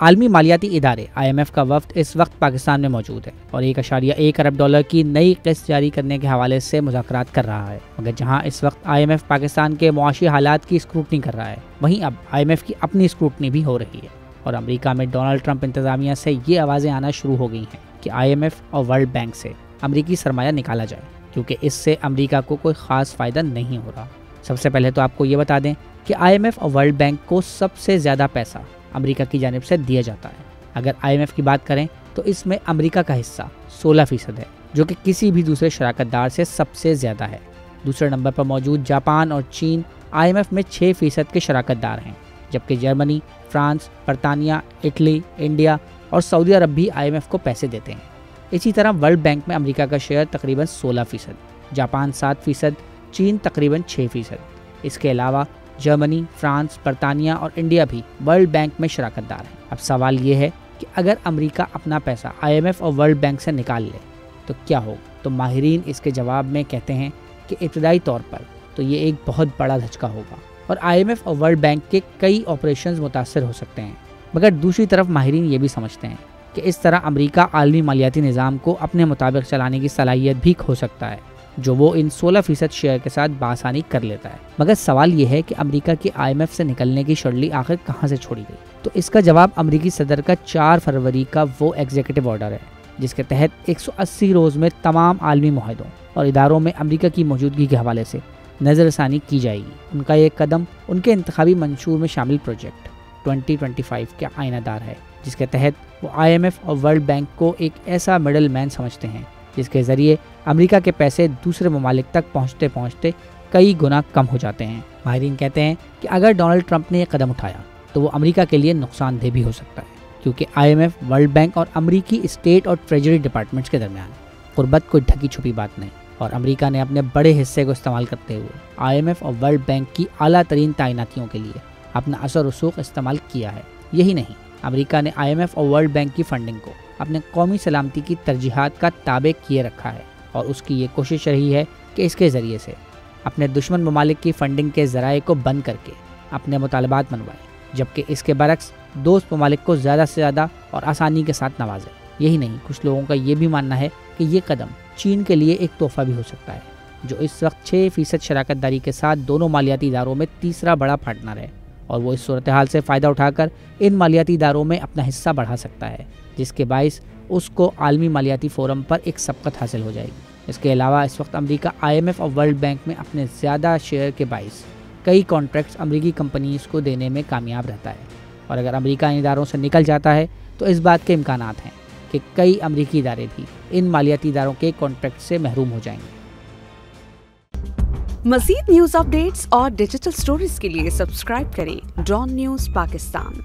عالمی مالیاتی ادارے IMF کا وفد اس وقت پاکستان میں موجود ہے اور $1.1 ارب کی نئی قسط جاری کرنے کے حوالے سے مذاکرات کر رہا ہے، مگر جہاں اس وقت IMF پاکستان کے معاشی حالات کی اسکروٹنی کر رہا ہے، وہیں اب IMF کی اپنی اسکروٹنی بھی ہو رہی ہے اور امریکہ میں ڈونلڈ ٹرمپ انتظامیہ سے یہ آوازیں آنا شروع ہو گئی ہیں کہ IMF اور ورلڈ بینک سے امریکی سرمایہ نکالا جائے، کیونکہ اس سے امریکہ کو کوئی خاص فائدہ نہیں ہو رہا۔ سب سے پہلے تو آپ کو یہ بتا دیں کہ IMF اور ورلڈ بینک کو سب سے زیادہ پیسہ امریکہ کی جانب سے دیا جاتا ہے۔ اگر IMF کی بات کریں تو اس میں امریکہ کا حصہ 16% ہے، جو کہ کسی بھی دوسرے شراکت دار سے سب سے زیادہ ہے۔ دوسرے نمبر پر موجود جاپان اور چین IMF میں 6% کے شراکت دار ہیں، جبکہ جرمنی، فرانس، برطانیہ، اٹلی، انڈیا اور سعودی عرب بھی IMF کو پیسے دیتے ہیں۔ اسی طرح ورلڈ بینک میں امریکہ کا شیئر تقریباً 16%، جاپان 7%، چین تقریباً 6%۔ اس کے علاوہ جرمنی، فرانس، برطانیہ اور انڈیا بھی ورلڈ بینک میں شراکت دار ہیں۔ اب سوال یہ ہے کہ اگر امریکہ اپنا پیسہ IMF اور ورلڈ بینک سے نکال لے تو کیا ہوگا؟ تو ماہرین اس کے جواب میں کہتے ہیں کہ ابتدائی طور پر تو یہ ایک بہت بڑا دھچکا ہوگا اور IMF اور ورلڈ بینک کے کئی آپریشنز متاثر ہو سکتے ہیں، مگر دوسری طرف ماہرین یہ بھی سمجھتے ہیں کہ اس طرح امریکہ عالمی مالیاتی نظام کو اپنے مطابق چلانے کی صلاحیت بھی کھو سکتا ہے، جو وہ ان 16% شیئر کے ساتھ بآسانی کر لیتا ہے۔ مگر سوال یہ ہے کہ امریکہ کی IMF سے نکلنے کی شرلی آخر کہاں سے چھوڑی گئی؟ تو اس کا جواب امریکی صدر کا 4 فروری کا وہ ایگزیکٹو آرڈر ہے جس کے تحت 180 روز میں تمام عالمی معاہدوں اور اداروں میں امریکہ کی موجودگی کے حوالے سے نظر ثانی کی جائے گی۔ ان کا یہ قدم ان کے انتخابی منشور میں شامل پروجیکٹ 2025 کے آئینہ دار ہے، جس کے تحت وہ IMF اور ورلڈ بینک کو ایک ایسا مڈل مین سمجھتے ہیں جس کے ذریعے امریکہ کے پیسے دوسرے ممالک تک پہنچتے پہنچتے کئی گنا کم ہو جاتے ہیں۔ ماہرین کہتے ہیں کہ اگر ڈونلڈ ٹرمپ نے یہ قدم اٹھایا تو وہ امریکہ کے لیے نقصان دہ بھی ہو سکتا ہے، کیونکہ IMF، ورلڈ بینک اور امریکی اسٹیٹ اور ٹریجری ڈپارٹمنٹس کے درمیان قربت کوئی ڈھکی چھپی بات نہیں، اور امریکہ نے اپنے بڑے حصے کو استعمال کرتے ہوئے IMF اور ورلڈ بینک کی اعلیٰ ترین تعیناتیوں کے لیے اپنا اثر رسوخ استعمال کیا ہے۔ یہی نہیں، امریکہ نے IMF اور ورلڈ بینک کی فنڈنگ کو اپنے قومی سلامتی کی ترجیحات کا تابع کیے رکھا ہے، اور اس کی یہ کوشش رہی ہے کہ اس کے ذریعے سے اپنے دشمن ممالک کی فنڈنگ کے ذرائع کو بند کر کے اپنے مطالبات منوائے، جبکہ اس کے برعکس دوست ممالک کو زیادہ سے زیادہ اور آسانی کے ساتھ نوازے۔ یہی نہیں، کچھ لوگوں کا یہ بھی ماننا ہے کہ یہ قدم چین کے لیے ایک تحفہ بھی ہو سکتا ہے، جو اس وقت 6% شراکت داری کے ساتھ دونوں مالیاتی اداروں میں تیسرا بڑا پارٹنر ہے، اور وہ اس صورتحال سے فائدہ اٹھا کر ان مالیاتی اداروں میں اپنا حصہ بڑھا سکتا ہے، جس کے باعث اس کو عالمی مالیاتی فورم پر ایک سبقت حاصل ہو جائے گی۔ اس کے علاوہ اس وقت امریکہ IMF اور ورلڈ بینک میں اپنے زیادہ شیئر کے باعث کئی کانٹریکٹس امریکی کمپنیز کو دینے میں کامیاب رہتا ہے، اور اگر امریکہ ان اداروں سے نکل جاتا ہے تو اس بات کے امکانات ہیں کہ کئی امریکی ادارے بھی ان مالیاتی اداروں کے کانٹریکٹ سے محروم ہو جائیں گے۔ مزید نیوز اپڈیٹس اور ڈیجیٹل سٹوریز کے لیے سبسکرائب کریں ڈان نیوز پاکستان۔